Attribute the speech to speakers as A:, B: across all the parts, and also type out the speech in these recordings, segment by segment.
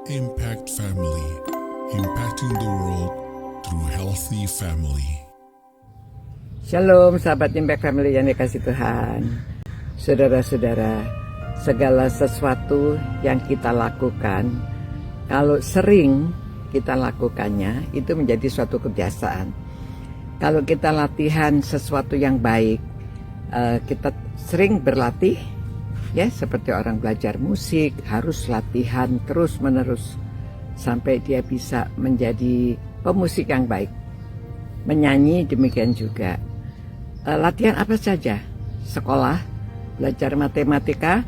A: Impact Family, impacting the world through healthy family.
B: Shalom sahabat Impact Family yang dikasih Tuhan. Saudara-saudara, segala sesuatu yang kita lakukan, kalau sering kita lakukannya, itu menjadi suatu kebiasaan. Kalau kita latihan sesuatu yang baik, kita sering berlatih, ya, seperti orang belajar musik, harus latihan terus-menerus sampai dia bisa menjadi pemusik yang baik. Menyanyi demikian juga. Latihan apa saja, sekolah, belajar matematika,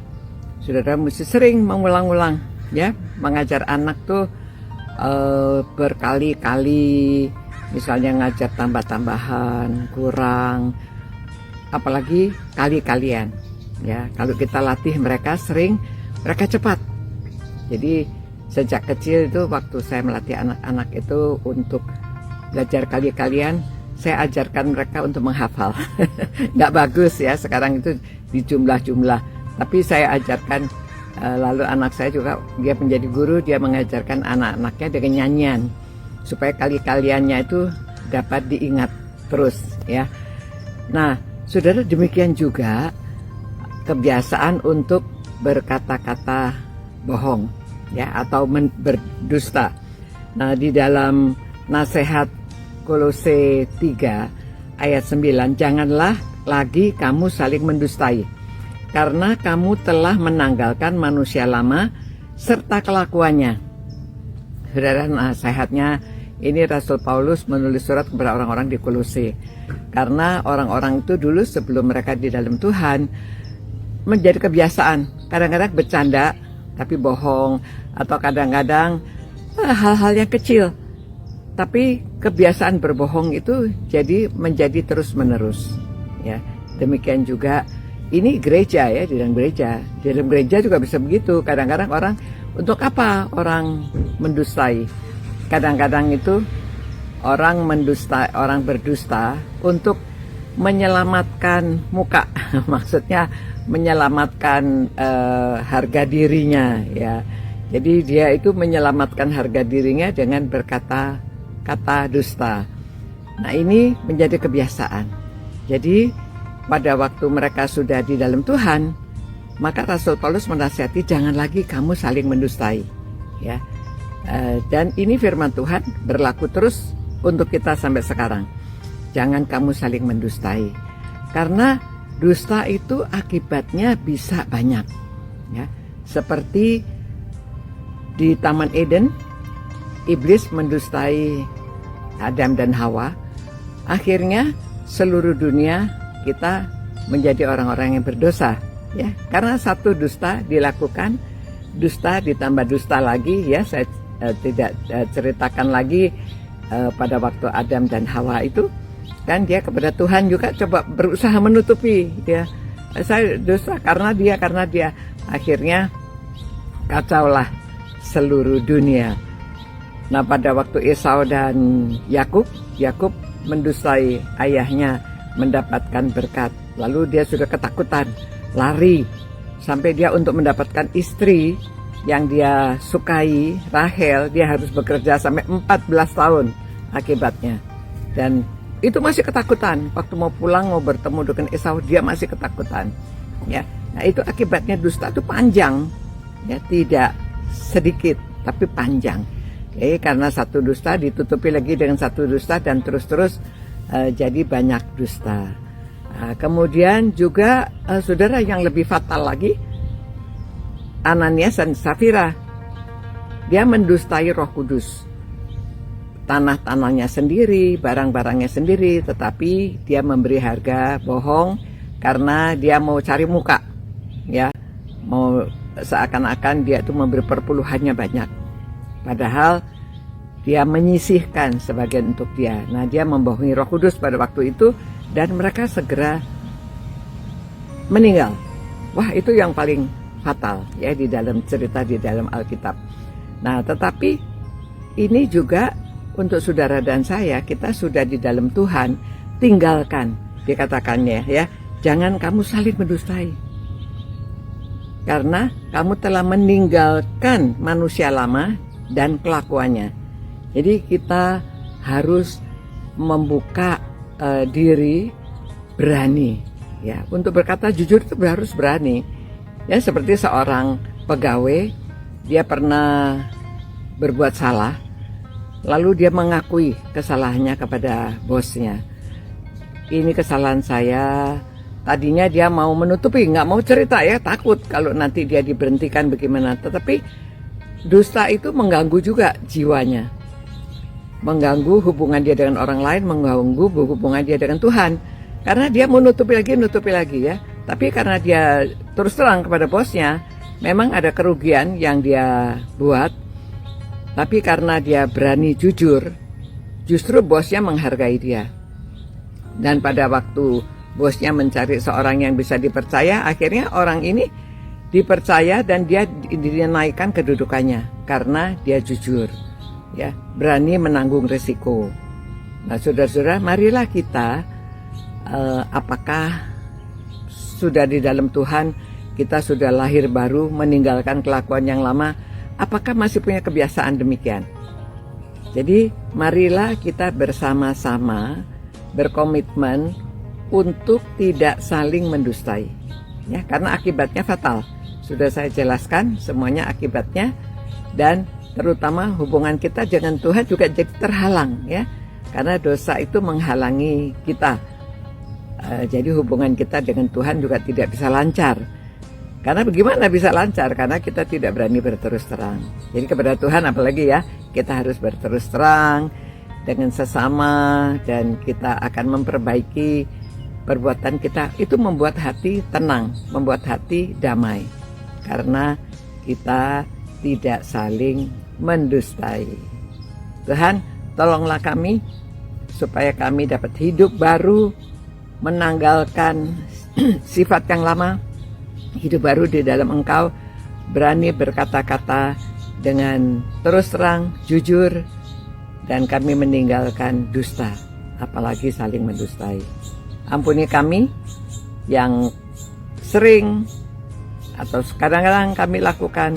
B: saudara mesti sering mengulang-ulang, ya, mengajar anak tuh berkali-kali, misalnya ngajar tambah-tambahan, kurang, apalagi kali-kalian. Ya, kalau kita latih mereka sering, mereka cepat. Jadi sejak kecil itu waktu saya melatih anak-anak itu untuk belajar kali-kalian, saya ajarkan mereka untuk menghafal. Nggak bagus ya sekarang itu di jumlah-jumlah. Tapi saya ajarkan, lalu anak saya juga, dia menjadi guru, dia mengajarkan anak-anaknya dengan nyanyian supaya kali-kaliannya itu dapat diingat terus, ya. Nah, saudara, demikian juga kebiasaan untuk berkata-kata bohong, ya, atau berdusta. Nah, di dalam nasihat Kolose 3 ayat 9, janganlah lagi kamu saling mendustai, karena kamu telah menanggalkan manusia lama serta kelakuannya. Saudara, nasihatnya ini Rasul Paulus menulis surat kepada orang-orang di Kolose, karena orang-orang itu dulu sebelum mereka di dalam Tuhan menjadi kebiasaan, kadang-kadang bercanda tapi bohong, atau kadang-kadang hal-hal yang kecil, tapi kebiasaan berbohong itu menjadi terus-menerus, ya. Demikian juga ini gereja, ya, di dalam gereja juga bisa begitu. Kadang-kadang orang, untuk apa orang mendustai? Kadang-kadang itu orang berdusta untuk menyelamatkan muka, maksudnya menyelamatkan harga dirinya, ya. Jadi dia itu menyelamatkan harga dirinya dengan berkata-kata dusta. Nah, ini menjadi kebiasaan. Jadi pada waktu mereka sudah di dalam Tuhan, maka Rasul Paulus menasihati jangan lagi kamu saling mendustai, ya. Dan ini firman Tuhan berlaku terus untuk kita sampai sekarang. Jangan kamu saling mendustai, karena dusta itu akibatnya bisa banyak, ya. Seperti di Taman Eden, iblis mendustai Adam dan Hawa. Akhirnya seluruh dunia kita menjadi orang-orang yang berdosa, ya. Karena satu dusta dilakukan, dusta ditambah dusta lagi, ya. Saya tidak ceritakan lagi pada waktu Adam dan Hawa itu. Kan dia kepada Tuhan juga coba berusaha menutupi, ya, saya dosa karena dia akhirnya kacaulah seluruh dunia. Nah, pada waktu Esau dan Yakub mendustai ayahnya mendapatkan berkat, lalu dia sudah ketakutan, lari sampai dia untuk mendapatkan istri yang dia sukai, Rahel, dia harus bekerja sampai 14 tahun akibatnya. Dan itu masih ketakutan. Waktu mau pulang, mau bertemu dengan Esau, dia masih ketakutan, ya. Nah, itu akibatnya dusta itu panjang, ya, tidak sedikit tapi panjang. Karena satu dusta ditutupi lagi dengan satu dusta dan terus-terus jadi banyak dusta. Kemudian juga saudara, yang lebih fatal lagi, Ananias dan Safira, dia mendustai Roh Kudus. Tanah-tanahnya sendiri, barang-barangnya sendiri, tetapi dia memberi harga bohong karena dia mau cari muka, ya, mau seakan-akan dia itu memberi perpuluhannya banyak, padahal dia menyisihkan sebagian untuk dia. Nah, dia membohongi Roh Kudus pada waktu itu dan mereka segera meninggal. Wah, itu yang paling fatal, ya, di dalam cerita di dalam Alkitab. Nah, tetapi ini juga untuk saudara dan saya, kita sudah di dalam Tuhan, tinggalkan, dikatakannya, ya, jangan kamu saling mendustai. Karena kamu telah meninggalkan manusia lama dan kelakuannya. Jadi kita harus membuka diri, berani ya untuk berkata jujur. Itu harus berani ya, seperti seorang pegawai, dia pernah berbuat salah, lalu dia mengakui kesalahannya kepada bosnya. Ini kesalahan saya. Tadinya dia mau menutupi, nggak mau cerita ya, takut kalau nanti dia diberhentikan bagaimana. Tetapi dusta itu mengganggu juga jiwanya, mengganggu hubungan dia dengan orang lain, mengganggu hubungan dia dengan Tuhan. Karena dia mau nutupi lagi ya. Tapi karena dia terus terang kepada bosnya, memang ada kerugian yang dia buat. Tapi karena dia berani jujur, justru bosnya menghargai dia. Dan pada waktu bosnya mencari seorang yang bisa dipercaya, akhirnya orang ini dipercaya dan dia dinaikkan kedudukannya karena dia jujur, ya, berani menanggung risiko. Nah, saudara-saudara, marilah kita, apakah sudah di dalam Tuhan, kita sudah lahir baru, meninggalkan kelakuan yang lama, apakah masih punya kebiasaan demikian? Jadi marilah kita bersama-sama berkomitmen untuk tidak saling mendustai, ya, karena akibatnya fatal. Sudah saya jelaskan semuanya akibatnya, dan terutama hubungan kita dengan Tuhan juga jadi terhalang, ya, karena dosa itu menghalangi kita. Jadi hubungan kita dengan Tuhan juga tidak bisa lancar. Karena bagaimana bisa lancar? Karena kita tidak berani berterus terang. Jadi kepada Tuhan apalagi ya, kita harus berterus terang dengan sesama, dan kita akan memperbaiki perbuatan kita. Itu membuat hati tenang, membuat hati damai, karena kita tidak saling mendustai. Tuhan, tolonglah kami supaya kami dapat hidup baru, menanggalkan sifat yang lama, hidup baru di dalam Engkau, berani berkata-kata dengan terus terang, jujur, dan kami meninggalkan dusta, apalagi saling mendustai. Ampuni kami yang sering atau kadang-kadang kami lakukan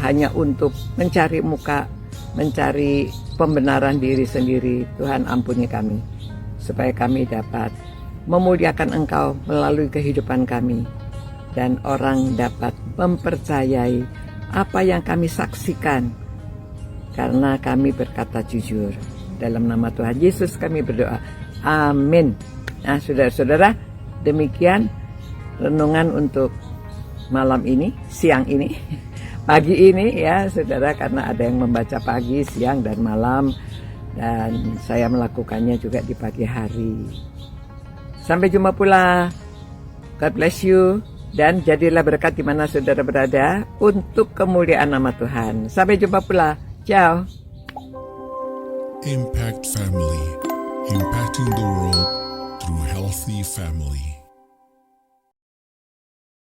B: hanya untuk mencari muka, mencari pembenaran diri sendiri. Tuhan, ampuni kami supaya kami dapat memuliakan Engkau melalui kehidupan kami, dan orang dapat mempercayai apa yang kami saksikan karena kami berkata jujur. Dalam nama Tuhan Yesus kami berdoa. Amin. Nah, saudara-saudara, demikian renungan untuk malam ini, siang ini, pagi ini ya saudara, karena ada yang membaca pagi, siang, dan malam, dan saya melakukannya juga di pagi hari. Sampai jumpa pula. God bless you, dan jadilah berkat di mana saudara berada untuk kemuliaan nama Tuhan. Sampai jumpa pula. Ciao.
A: Impact Family, impacting the world through healthy family.